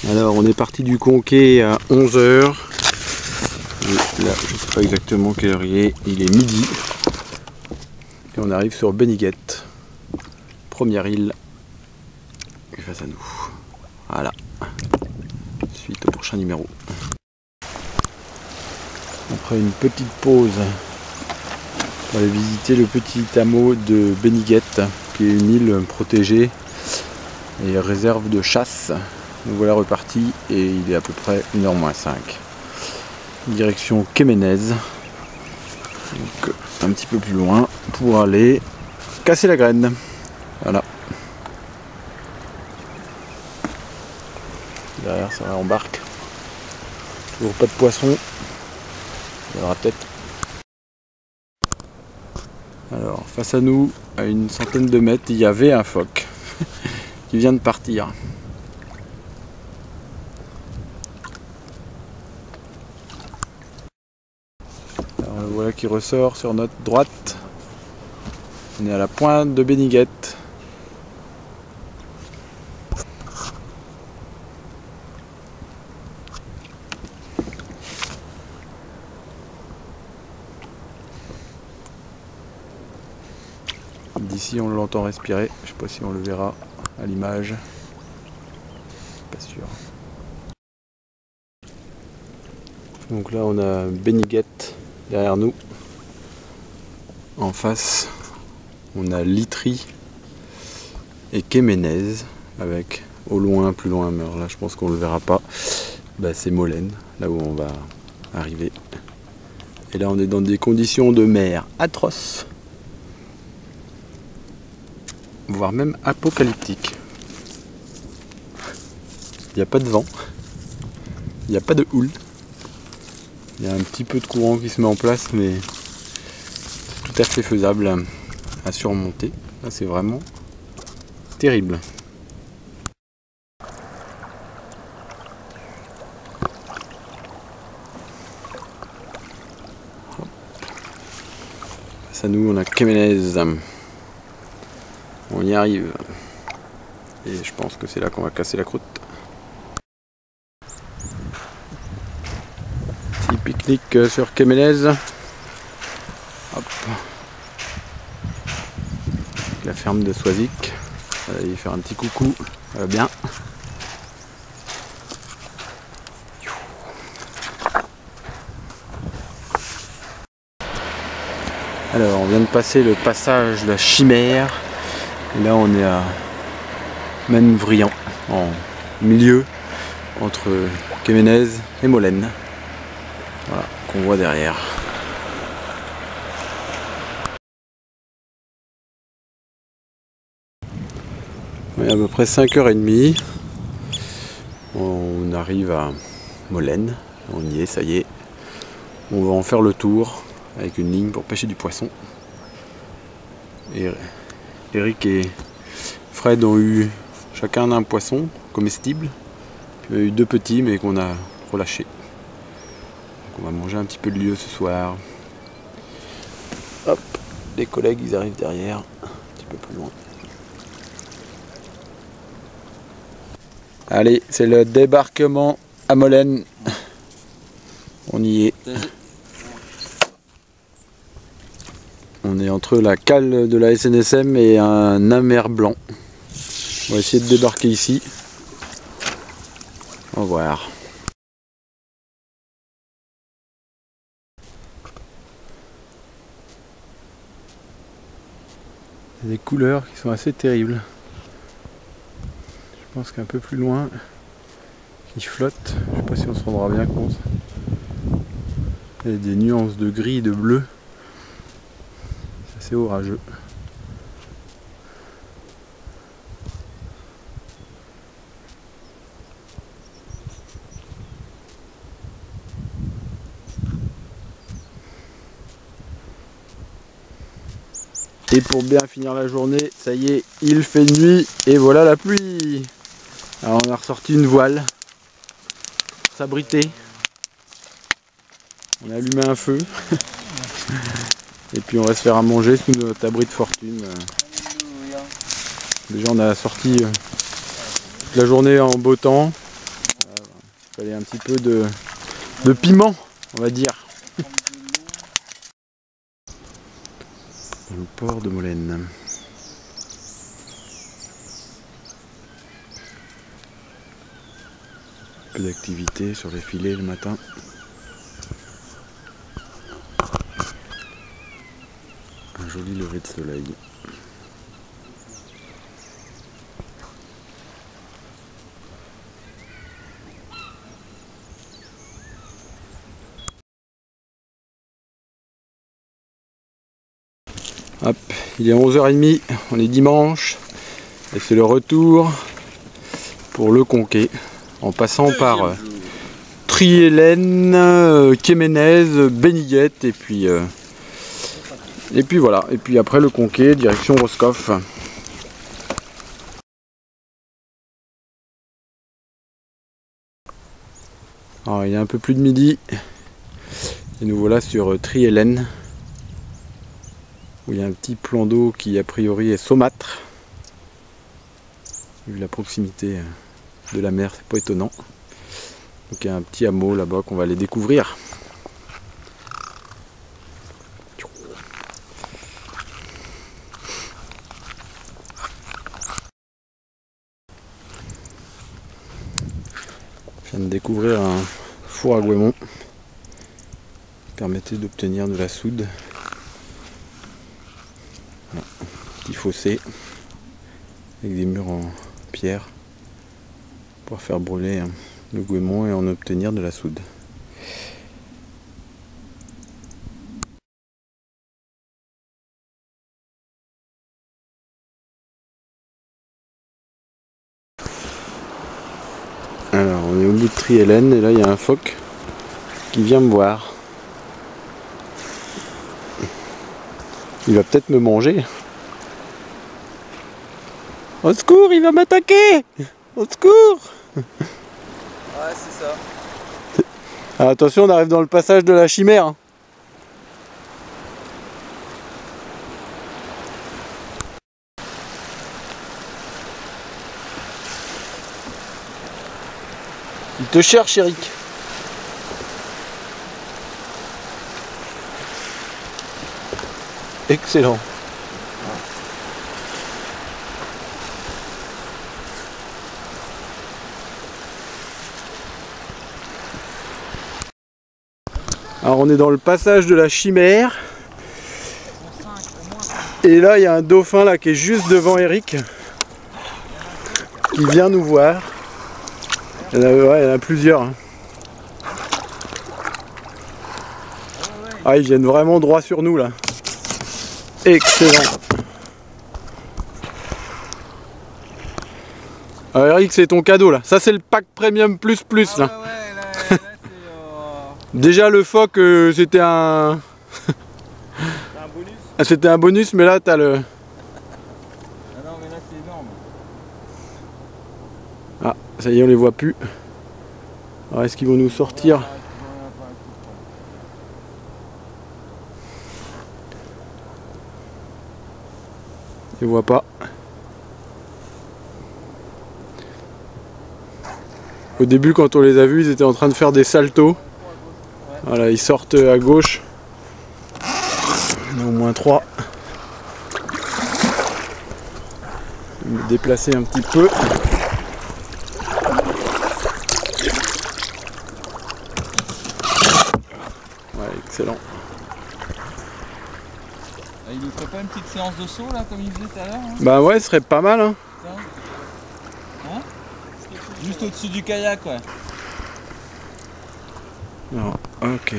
Alors on est parti du Conquet à 11 h. Là je ne sais pas exactement quelle heure il est midi. Et on arrive sur Beniguette, première île face à nous. Voilà, suite au prochain numéro. Après une petite pause, on va aller visiter le petit hameau de Beniguette, qui est une île protégée et réserve de chasse. Nous voilà repartis et il est à peu près 1h-5. Direction Quéménez, donc un petit peu plus loin pour aller casser la graine. Voilà. Derrière ça embarque. Toujours pas de poisson. Il y aura peut-être. Alors face à nous, à une centaine de mètres, il y avait un phoque qui vient de partir. Alors le voilà qui ressort sur notre droite. On est à la pointe de Beniguette. D'ici on l'entend respirer, je sais pas si on le verra à l'image, pas sûr. Donc là on a Beniguette derrière nous, en face on a Litry et Quéménez avec au loin, plus loin, mais alors là je pense qu'on le verra pas, c'est Molène, là où on va arriver. Et là on est dans des conditions de mer atroces, voire même apocalyptique. Il n'y a pas de vent, il n'y a pas de houle, il y a un petit peu de courant qui se met en place, mais c'est tout à fait faisable à surmonter. Là c'est vraiment terrible. Face à nous on a Quéménez. On y arrive. Et je pense que c'est là qu'on va casser la croûte. Petit pique-nique sur Quéménez. Hop. La ferme de Soisic. On va aller faire un petit coucou. Ça va bien. Alors on vient de passer le passage de la Chimère. Et là on est à Mennevrient, en milieu entre Quéménez et Molène. Voilà, qu'on voit derrière. Ouais, à peu près 5h30. On arrive à Molène. On y est, ça y est. On va en faire le tour avec une ligne pour pêcher du poisson. Et Eric et Fred ont eu chacun un poisson comestible. Puis il y a eu 2 petits mais qu'on a relâchés. Donc on va manger un petit peu de lieu ce soir. Hop, les collègues ils arrivent derrière, un petit peu plus loin. Allez, c'est le débarquement à Molène. On y est. On est entre la cale de la SNSM et un amer blanc. On va essayer de débarquer ici. On va voir. Il y a des couleurs qui sont assez terribles. Je pense qu'un peu plus loin, il flotte. Je ne sais pas si on se rendra bien compte. Il y a des nuances de gris et de bleu. C'est assez orageux. Et pour bien finir la journée, ça y est, il fait nuit et voilà la pluie. Alors on a ressorti une voile pour s'abriter. On a allumé un feu. Et puis on va se faire à manger sous notre abri de fortune. Déjà on a sorti toute la journée en beau temps. fallait un petit peu de piment, on va dire. Dans le port de Molène. Peu d'activité sur les filets le matin. Un joli lever de soleil. Hop, il est 11h30, on est dimanche et c'est le retour pour le Conquet en passant par Triellenne, Quéménez, Béniguette et puis voilà, et puis après le Conquet direction Roscoff. Alors il est un peu plus de midi et nous voilà sur Triellenne où il y a un petit plan d'eau qui a priori est saumâtre. Vu la proximité de la mer, c'est pas étonnant. Donc il y a un petit hameau là-bas qu'on va aller découvrir. Je viens de découvrir un four à goémon qui permettait d'obtenir de la soude. Voilà, petit fossé avec des murs en pierre pour faire brûler le goémon et en obtenir de la soude. Alors on est au bout de Triellenne et là il y a un phoque qui vient me voir. Il va peut-être me manger. Au secours, il va m'attaquer! Au secours! Ouais, c'est ça. Ah, attention, on arrive dans le passage de la Chimère. Il te cherche, Eric. Excellent. Alors on est dans le passage de la Chimère. Et là il y a un dauphin là qui est juste devant Eric. Qui vient nous voir. Il y en a plusieurs. Hein. Ah, ils viennent vraiment droit sur nous là. Excellent. Alors Eric, c'est ton cadeau là. Ça c'est le pack premium plus plus là. Déjà le phoque c'était un... c'était un bonus, mais là t'as le... Ah non mais là c'est énorme. Ah, ça y est, on les voit plus. Alors est-ce qu'ils vont nous sortir? Je les vois pas. Au début quand on les a vus, ils étaient en train de faire des saltos. Voilà, ils sortent à gauche. Il y en a au moins 3. Je vais me déplacer un petit peu. Ouais, excellent. Il nous ferait pas une petite séance de saut là comme il faisait tout à l'heure hein? Bah ouais, ce serait pas mal hein. Hein? Juste au-dessus du kayak ouais. Non, ok.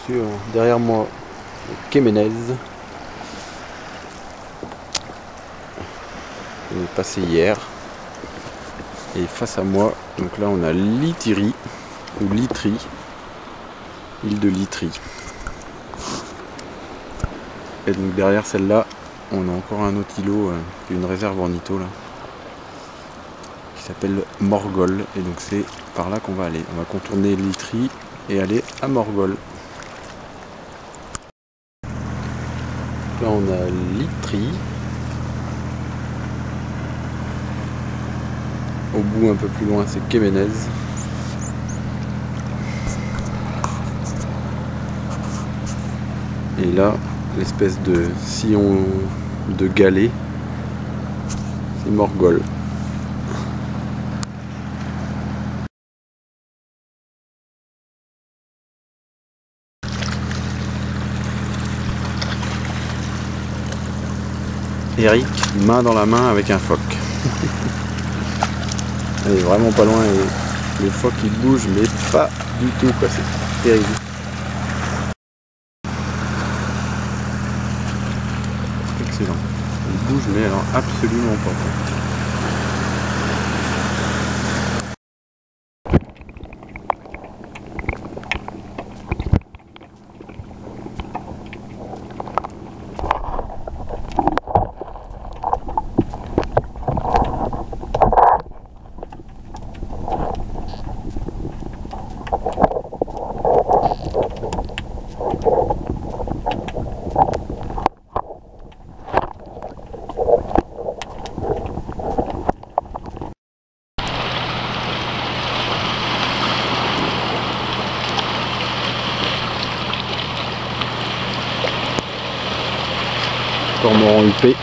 Alors, derrière moi, Quéménez. On est passé hier. Et face à moi, donc là on a Lithiri. ou Litry, île de Litry. Et donc derrière celle-là, on a encore un autre îlot, une réserve ornitho là, qui s'appelle Morgol. Et donc c'est par là qu'on va aller. On va contourner Litry et aller à Morgol. Là on a Litry. Au bout un peu plus loin c'est Quéménez. Et là, l'espèce de sillon de galet, c'est Morgol. Eric, main dans la main avec un phoque. Elle est vraiment pas loin et le phoque il bouge, mais pas du tout quoi, c'est terrible. Excellent. Il bouge mais alors absolument pas. Cormoran huppé.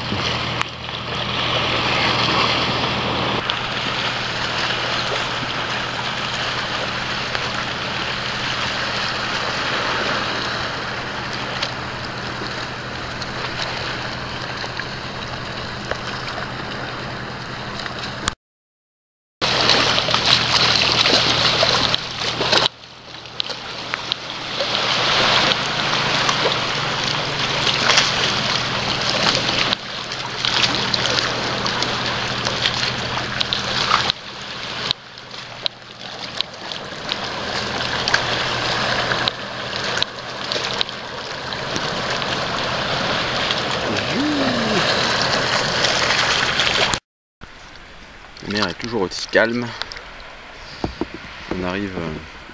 La mer est toujours aussi calme. On arrive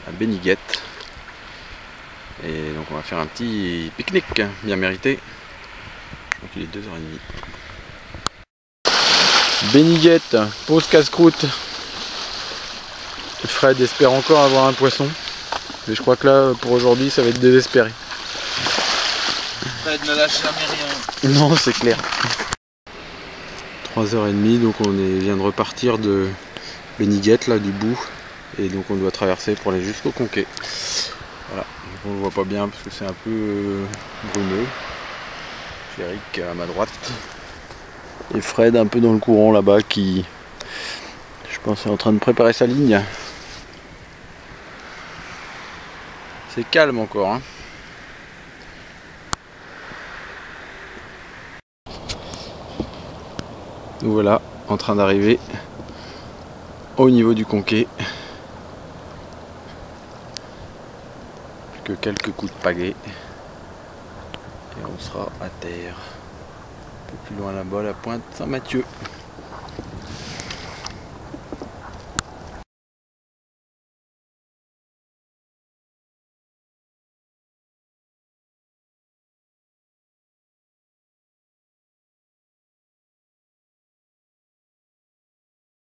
à Béniguette. Et donc on va faire un petit pique-nique bien mérité. Donc il est 2h30. Béniguette, pause casse-croûte. Fred espère encore avoir un poisson. Mais je crois que là pour aujourd'hui ça va être désespéré. Fred ne lâche jamais rien. Non, c'est clair. 3h30, donc on vient de repartir de Béniguette, là du bout. Et donc on doit traverser pour aller jusqu'au Conquet. Voilà, donc on le voit pas bien parce que c'est un peu brumeux. J'ai Eric à ma droite. Et Fred un peu dans le courant là-bas qui, je pense, est en train de préparer sa ligne. C'est calme encore, hein. Nous voilà en train d'arriver au niveau du Conquet. Plus que quelques coups de pagaie et on sera à terre. Un peu plus loin là-bas, la pointe Saint-Mathieu.